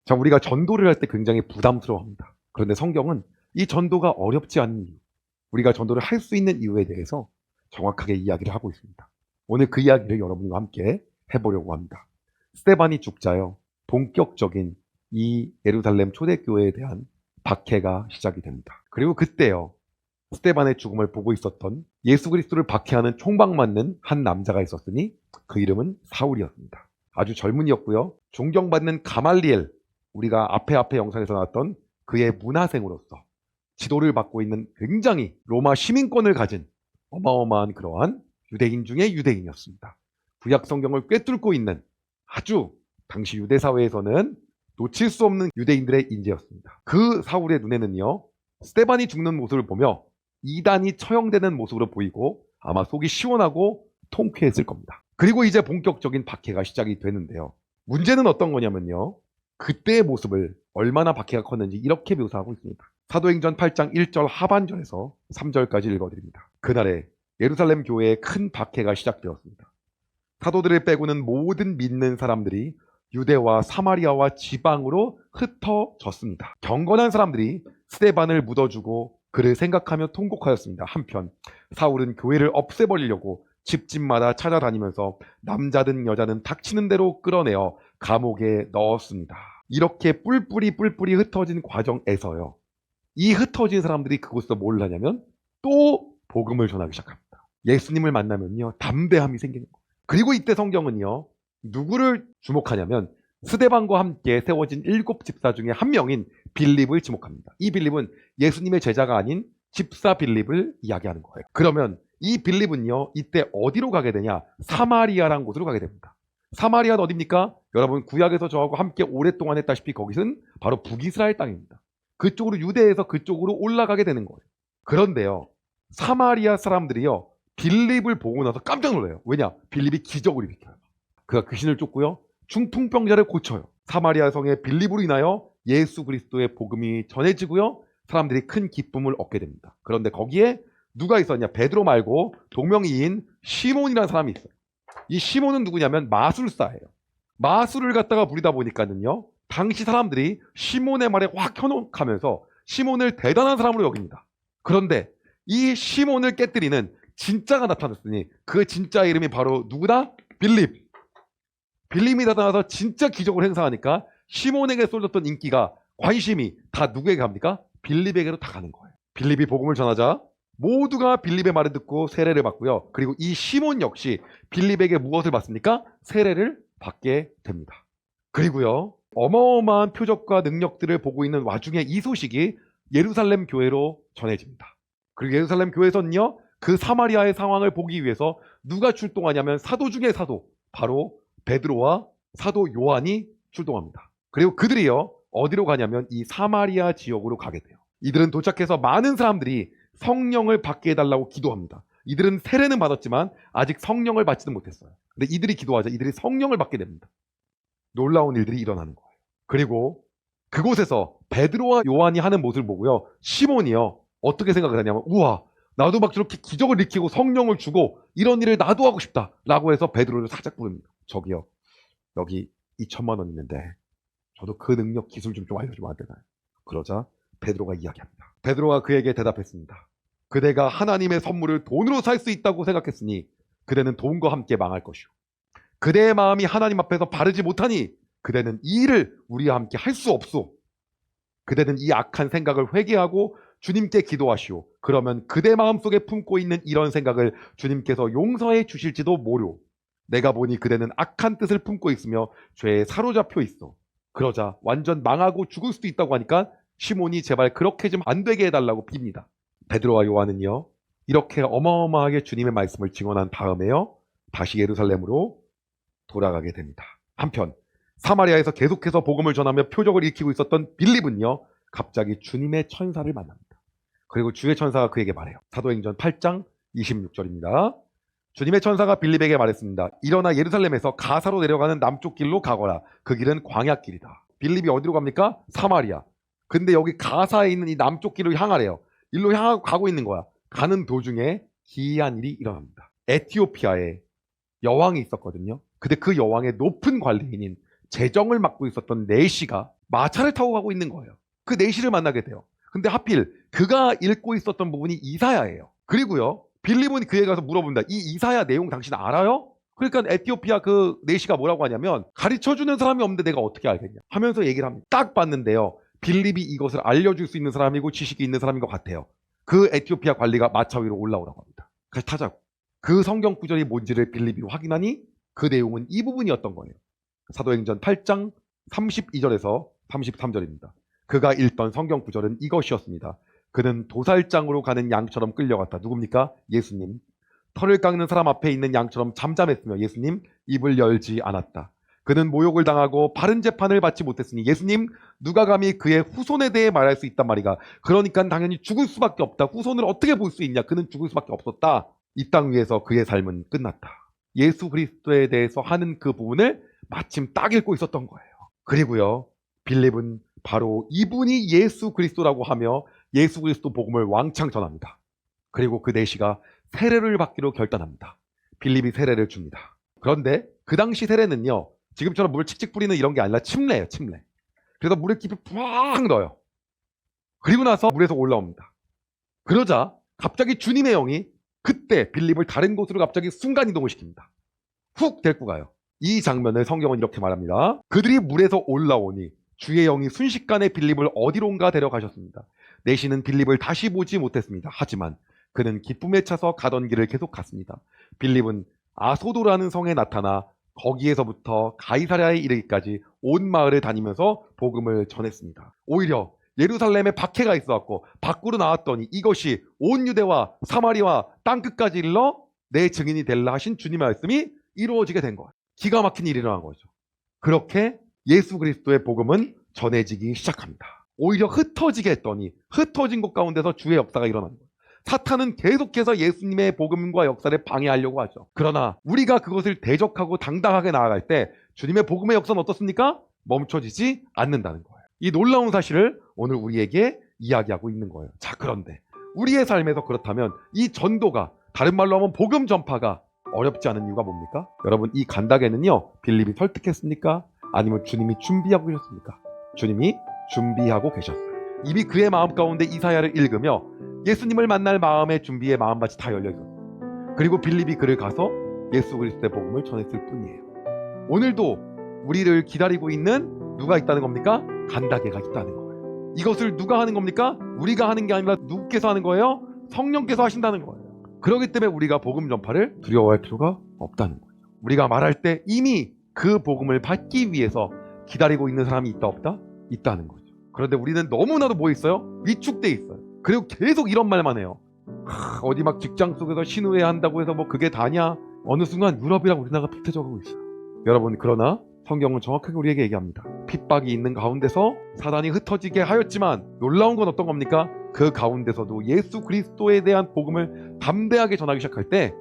자, 우리가 전도를 할 때 굉장히 부담스러워합니다. 그런데 성경은 이 전도가 어렵지 않은 이유, 우리가 전도를 할 수 있는 이유에 대해서 정확하게 이야기를 하고 있습니다. 오늘 그 이야기를 여러분과 함께 해보려고 합니다. 스데반이 죽자요, 본격적인 이 예루살렘 초대교회에 대한 박해가 시작이 됩니다. 그리고 그때요, 스데반의 죽음을 보고 있었던 예수 그리스도를 박해하는 총박 맞는 한 남자가 있었으니 그 이름은 사울이었습니다. 아주 젊은이였고요. 존경받는 가말리엘, 우리가 앞에 영상에서 나왔던 그의 문하생으로서 지도를 받고 있는 굉장히 로마 시민권을 가진 어마어마한 그러한 유대인 중의 유대인이었습니다. 구약 성경을 꿰뚫고 있는 아주 당시 유대 사회에서는 놓칠 수 없는 유대인들의 인재였습니다. 그 사울의 눈에는요, 스데반이 죽는 모습을 보며 이단이 처형되는 모습으로 보이고 아마 속이 시원하고 통쾌했을 겁니다. 그리고 이제 본격적인 박해가 시작이 되는데요. 문제는 어떤 거냐면요, 그때의 모습을 얼마나 박해가 컸는지 이렇게 묘사하고 있습니다. 사도행전 8장 1절 하반절에서 3절까지 읽어드립니다. 그날에 예루살렘 교회에 큰 박해가 시작되었습니다. 사도들을 빼고는 모든 믿는 사람들이 유대와 사마리아와 지방으로 흩어졌습니다. 경건한 사람들이 스데반을 묻어주고 그를 생각하며 통곡하였습니다. 한편 사울은 교회를 없애버리려고 집집마다 찾아다니면서 남자든 여자든 닥치는 대로 끌어내어 감옥에 넣었습니다. 이렇게 뿔뿔이 흩어진 과정에서요, 이 흩어진 사람들이 그곳에서 뭘 하냐면 또 복음을 전하기 시작합니다. 예수님을 만나면요, 담대함이 생기는 거예요. 그리고 이때 성경은요, 누구를 주목하냐면 스데반과 함께 세워진 7집사 중에 한 명인 빌립을 지목합니다. 이 빌립은 예수님의 제자가 아닌 집사 빌립을 이야기하는 거예요. 그러면 이 빌립은요, 이때 어디로 가게 되냐? 사마리아라는 곳으로 가게 됩니다. 사마리아는 어디입니까? 여러분, 구약에서 저하고 함께 오랫동안 했다시피 거기는 바로 북이스라엘 땅입니다. 그쪽으로, 유대에서 그쪽으로 올라가게 되는 거예요. 그런데요, 사마리아 사람들이요, 빌립을 보고 나서 깜짝 놀라요. 왜냐? 빌립이 기적을 일으켜요. 그가 귀신을 쫓고요, 중풍병자를 고쳐요. 사마리아 성의 빌립으로 인하여 예수 그리스도의 복음이 전해지고요, 사람들이 큰 기쁨을 얻게 됩니다. 그런데 거기에 누가 있었냐? 베드로 말고 동명이인 시몬이라는 사람이 있어요. 이 시몬은 누구냐면 마술사예요. 마술을 갖다가 부리다 보니까는요, 당시 사람들이 시몬의 말에 확 현혹하면서 시몬을 대단한 사람으로 여깁니다. 그런데 이 시몬을 깨뜨리는 진짜가 나타났으니 그 진짜 이름이 바로 누구다? 빌립. 빌립이 나타나서 진짜 기적을 행사하니까 시몬에게 쏠렸던 인기가, 관심이 다 누구에게 갑니까? 빌립에게로 다 가는 거예요. 빌립이 복음을 전하자 모두가 빌립의 말을 듣고 세례를 받고요. 그리고 이 시몬 역시 빌립에게 무엇을 받습니까? 세례를 받게 됩니다. 그리고요, 어마어마한 표적과 능력들을 보고 있는 와중에 이 소식이 예루살렘 교회로 전해집니다. 그리고 예루살렘 교회에서는요, 그 사마리아의 상황을 보기 위해서 누가 출동하냐면 사도 중에 사도, 바로 베드로와 사도 요한이 출동합니다. 그리고 그들이요, 어디로 가냐면 이 사마리아 지역으로 가게 돼요. 이들은 도착해서 많은 사람들이 성령을 받게 해달라고 기도합니다. 이들은 세례는 받았지만 아직 성령을 받지는 못했어요. 근데 이들이 기도하자 이들이 성령을 받게 됩니다. 놀라운 일들이 일어나는 거예요. 그리고 그곳에서 베드로와 요한이 하는 모습을 보고요, 시몬이요, 어떻게 생각을 하냐면, 우와, 나도 막 저렇게 기적을 일으키고 성령을 주고 이런 일을 나도 하고 싶다 라고 해서 베드로를 살짝 부릅니다. 저기요, 여기 2천만 원 있는데 저도 그 능력 기술 좀 알려주면 안 되나요? 그러자 베드로가 이야기합니다. 베드로가 그에게 대답했습니다. 그대가 하나님의 선물을 돈으로 살 수 있다고 생각했으니 그대는 돈과 함께 망할 것이오. 그대의 마음이 하나님 앞에서 바르지 못하니 그대는 이 일을 우리와 함께 할 수 없소. 그대는 이 악한 생각을 회개하고 주님께 기도하시오. 그러면 그대 마음속에 품고 있는 이런 생각을 주님께서 용서해 주실지도 모르오. 내가 보니 그대는 악한 뜻을 품고 있으며 죄에 사로잡혀 있어. 그러자 완전 망하고 죽을 수도 있다고 하니까 시몬이 제발 그렇게 좀 안 되게 해달라고 빕니다. 베드로와 요한은요, 이렇게 어마어마하게 주님의 말씀을 증언한 다음에요, 다시 예루살렘으로 돌아가게 됩니다. 한편 사마리아에서 계속해서 복음을 전하며 표적을 일으키고 있었던 빌립은요, 갑자기 주님의 천사를 만납니다. 그리고 주의 천사가 그에게 말해요. 사도행전 8장 26절입니다. 주님의 천사가 빌립에게 말했습니다. 일어나 예루살렘에서 가사로 내려가는 남쪽 길로 가거라. 그 길은 광야길이다. 빌립이 어디로 갑니까? 사마리아. 근데 여기 가사에 있는 이 남쪽 길로 향하래요. 일로 향하고 가고 있는 거야. 가는 도중에 기이한 일이 일어납니다. 에티오피아에 여왕이 있었거든요. 근데 그 여왕의 높은 관리인인 재정을 맡고 있었던 네시가 마차를 타고 가고 있는 거예요. 그 내시를 만나게 돼요. 근데 하필 그가 읽고 있었던 부분이 이사야예요. 그리고요, 빌립은 그에 가서 물어본다. 이 이사야 내용 당신 알아요? 그러니까 에티오피아 그 내시가 뭐라고 하냐면, 가르쳐주는 사람이 없는데 내가 어떻게 알겠냐 하면서 얘기를 합니다. 딱 봤는데요, 빌립이 이것을 알려줄 수 있는 사람이고 지식이 있는 사람인 것 같아요. 그 에티오피아 관리가 마차 위로 올라오라고 합니다. 같이 타자고. 그 성경 구절이 뭔지를 빌립이 확인하니 그 내용은 이 부분이었던 거예요. 사도행전 8장 32절에서 33절입니다. 그가 읽던 성경 구절은 이것이었습니다. 그는 도살장으로 가는 양처럼 끌려갔다. 누굽니까? 예수님. 털을 깎는 사람 앞에 있는 양처럼 잠잠했으며 예수님 입을 열지 않았다. 그는 모욕을 당하고 바른 재판을 받지 못했으니 예수님 누가 감히 그의 후손에 대해 말할 수 있단 말이가. 그러니까 당연히 죽을 수밖에 없다. 후손을 어떻게 볼 수 있냐. 그는 죽을 수밖에 없었다. 이 땅 위에서 그의 삶은 끝났다. 예수 그리스도에 대해서 하는 그 부분을 마침 딱 읽고 있었던 거예요. 그리고요, 빌립은 바로 이분이 예수 그리스도라고 하며 예수 그리스도 복음을 왕창 전합니다. 그리고 그 내시가 세례를 받기로 결단합니다. 빌립이 세례를 줍니다. 그런데 그 당시 세례는요, 지금처럼 물 칙칙 뿌리는 이런 게 아니라 침례예요, 침례. 그래서 물에 깊이 푹 넣어요. 그리고 나서 물에서 올라옵니다. 그러자 갑자기 주님의 영이 그때 빌립을 다른 곳으로 갑자기 순간 이동을 시킵니다. 훅 데리고 가요. 이 장면을 성경은 이렇게 말합니다. 그들이 물에서 올라오니 주의 영이 순식간에 빌립을 어디론가 데려가셨습니다. 내시는 빌립을 다시 보지 못했습니다. 하지만 그는 기쁨에 차서 가던 길을 계속 갔습니다. 빌립은 아소도라는 성에 나타나 거기에서부터 가이사랴에 이르기까지 온 마을을 다니면서 복음을 전했습니다. 오히려 예루살렘에 박해가 있어갖고 밖으로 나왔더니 이것이 온 유대와 사마리아 땅끝까지 일러 내 증인이 되려 하신 주님의 말씀이 이루어지게 된 거예요. 기가 막힌 일이 일어난 거죠. 그렇게 예수 그리스도의 복음은 전해지기 시작합니다. 오히려 흩어지게 했더니 흩어진 곳 가운데서 주의 역사가 일어난 거예요. 사탄은 계속해서 예수님의 복음과 역사를 방해하려고 하죠. 그러나 우리가 그것을 대적하고 당당하게 나아갈 때 주님의 복음의 역사는 어떻습니까? 멈춰지지 않는다는 거예요. 이 놀라운 사실을 오늘 우리에게 이야기하고 있는 거예요. 자, 그런데 우리의 삶에서 그렇다면 이 전도가, 다른 말로 하면 복음 전파가 어렵지 않은 이유가 뭡니까? 여러분, 이 간다게는요, 빌립이 설득했습니까? 아니면 주님이 준비하고 계셨습니까? 주님이 준비하고 계셨어요. 이미 그의 마음 가운데 이사야를 읽으며 예수님을 만날 마음의 준비의 마음밭이 다 열려 있었어요. 그리고 빌립이 그를 가서 예수 그리스도의 복음을 전했을 뿐이에요. 오늘도 우리를 기다리고 있는 누가 있다는 겁니까? 간다게가 있다는 거예요. 이것을 누가 하는 겁니까? 우리가 하는 게 아니라 누구께서 하는 거예요? 성령께서 하신다는 거예요. 그렇기 때문에 우리가 복음 전파를 두려워할 필요가 없다는 거예요. 우리가 말할 때 이미 그 복음을 받기 위해서 기다리고 있는 사람이 있다 없다? 있다는 거죠. 그런데 우리는 너무나도 뭐 있어요? 위축돼 있어요. 그리고 계속 이런 말만 해요. 어디 막 직장 속에서 신우회 한다고 해서 뭐 그게 다냐? 어느 순간 유럽이랑 우리나라가 비슷해져 가고 있어요. 여러분, 그러나 성경은 정확하게 우리에게 얘기합니다. 핍박이 있는 가운데서 사단이 흩어지게 하였지만 놀라운 건 어떤 겁니까? 그 가운데서도 예수 그리스도에 대한 복음을 담대하게 전하기 시작할 때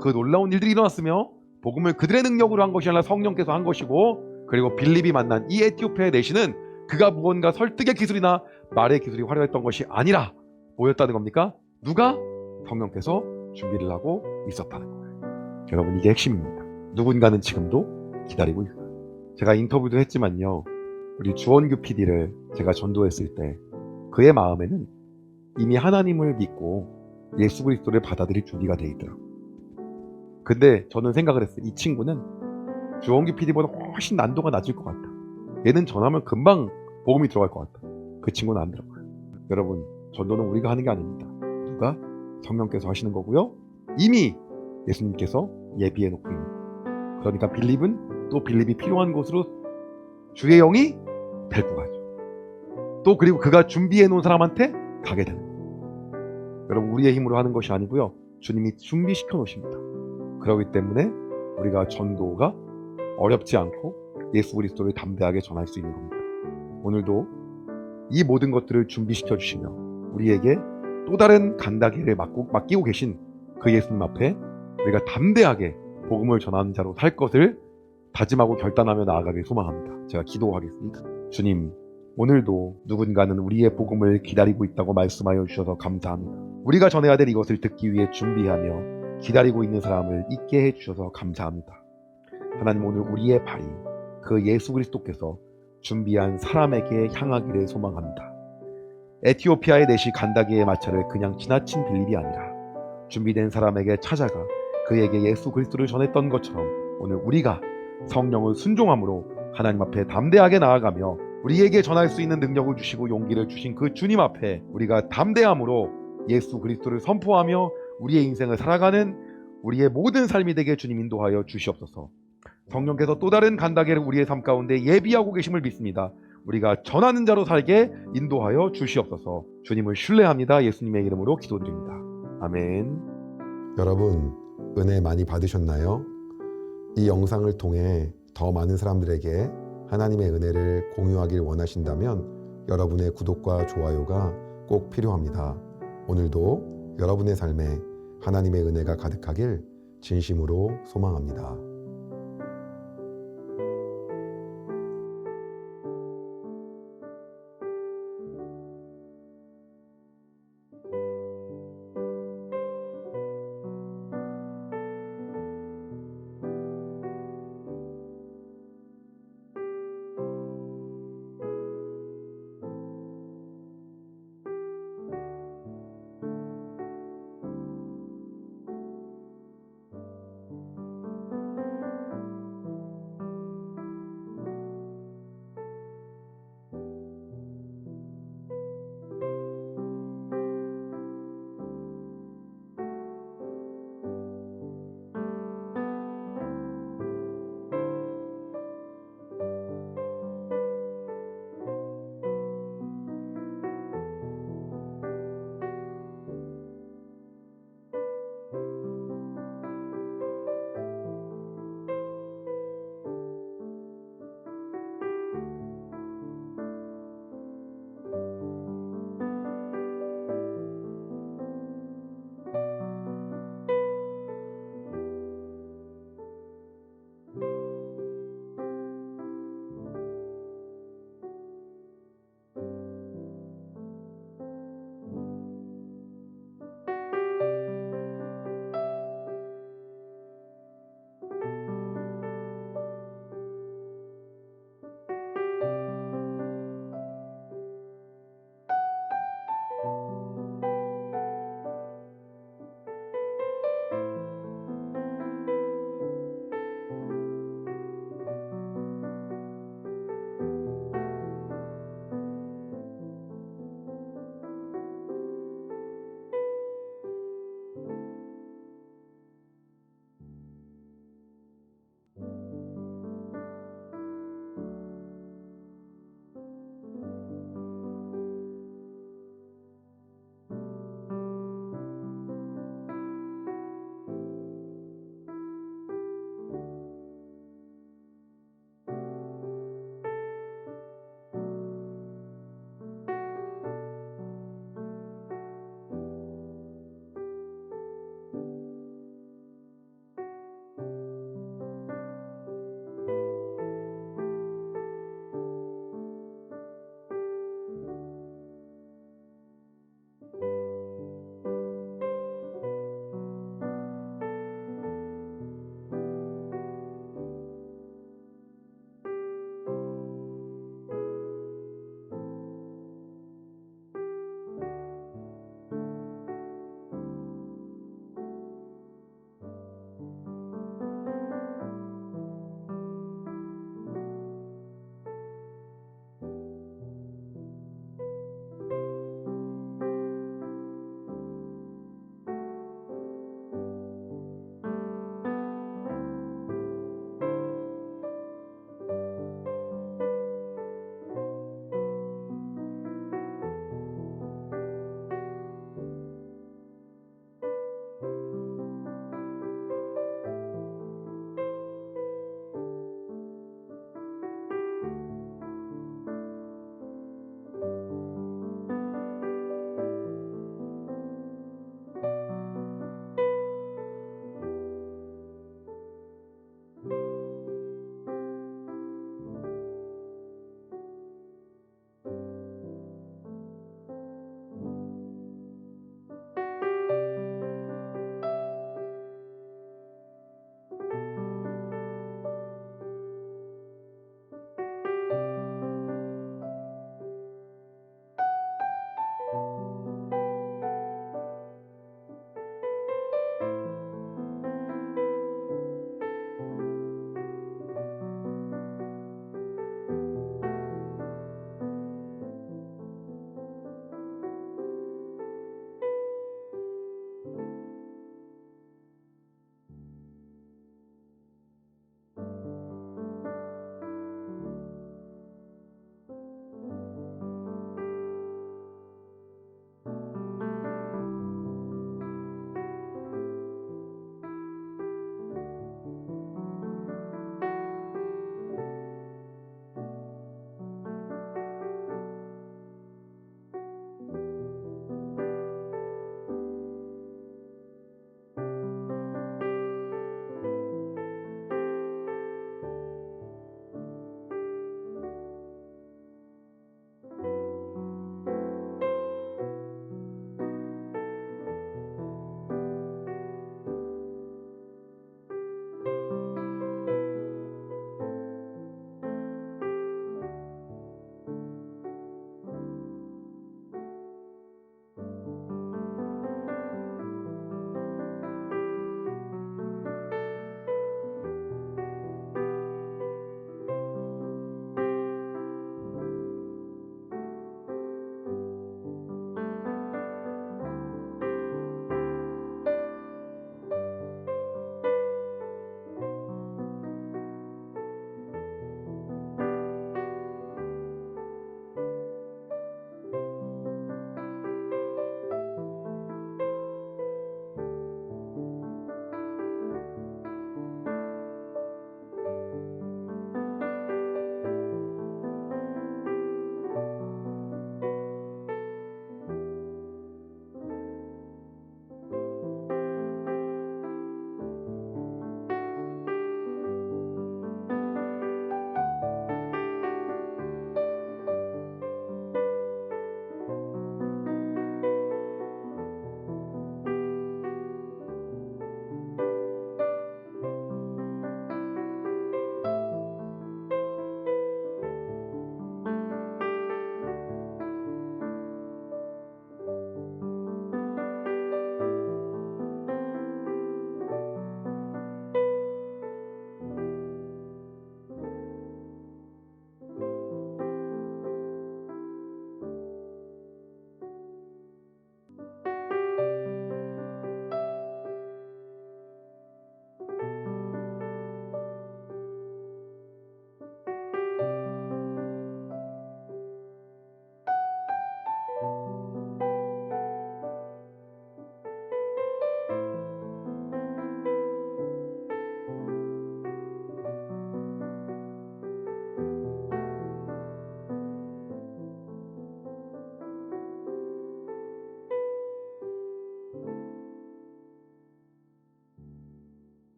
그 놀라운 일들이 일어났으며, 복음을 그들의 능력으로 한 것이 아니라 성령께서 한 것이고, 그리고 빌립이 만난 이 에티오피아의 내시는 그가 무언가 설득의 기술이나 말의 기술이 화려했던 것이 아니라 뭐였다는 겁니까? 누가? 성령께서 준비를 하고 있었다는 거예요. 여러분, 이게 핵심입니다. 누군가는 지금도 기다리고 있어요. 제가 인터뷰도 했지만요, 우리 주원규 PD를 제가 전도했을 때 그의 마음에는 이미 하나님을 믿고 예수 그리스도를 받아들일 준비가 돼 있더라고요. 근데 저는 생각을 했어요. 이 친구는 주원규 PD보다 훨씬 난도가 낮을 것 같다. 얘는 전하면 금방 복음이 들어갈 것 같다. 그 친구는 안 들어가요. 여러분, 전도는 우리가 하는 게 아닙니다. 누가? 성령께서 하시는 거고요. 이미 예수님께서 예비해 놓고 있는 거예요. 그러니까 빌립은 또 빌립이 필요한 곳으로 주의 영이 데리고 가죠. 또 그리고 그가 준비해 놓은 사람한테 가게 되는 거예요. 여러분, 우리의 힘으로 하는 것이 아니고요, 주님이 준비시켜 놓으십니다. 그렇기 때문에 우리가 전도가 어렵지 않고 예수 그리스도를 담대하게 전할 수 있는 겁니다. 오늘도 이 모든 것들을 준비시켜 주시며 우리에게 또 다른 간다기를 맡기고 계신 그 예수님 앞에 우리가 담대하게 복음을 전하는 자로 살 것을 다짐하고 결단하며 나아가길 소망합니다. 제가 기도하겠습니다. 주님, 오늘도 누군가는 우리의 복음을 기다리고 있다고 말씀하여 주셔서 감사합니다. 우리가 전해야 될 이것을 듣기 위해 준비하며 기다리고 있는 사람을 있게 해주셔서 감사합니다. 하나님, 오늘 우리의 발이 그 예수 그리스도께서 준비한 사람에게 향하기를 소망합니다. 에티오피아의 내시 간다게의 마차를 그냥 지나친 빌립이 아니라 준비된 사람에게 찾아가 그에게 예수 그리스도를 전했던 것처럼 오늘 우리가 성령을 순종함으로 하나님 앞에 담대하게 나아가며 우리에게 전할 수 있는 능력을 주시고 용기를 주신 그 주님 앞에 우리가 담대함으로 예수 그리스도를 선포하며 우리의 인생을 살아가는 우리의 모든 삶이 되게 주님 인도하여 주시옵소서. 성령께서 또 다른 간다게를 우리의 삶 가운데 예비하고 계심을 믿습니다. 우리가 전하는 자로 살게 인도하여 주시옵소서. 주님을 신뢰합니다. 예수님의 이름으로 기도드립니다. 아멘. 여러분, 은혜 많이 받으셨나요? 이 영상을 통해 더 많은 사람들에게 하나님의 은혜를 공유하길 원하신다면 여러분의 구독과 좋아요가 꼭 필요합니다. 오늘도 여러분의 삶에 하나님의 은혜가 가득하길 진심으로 소망합니다.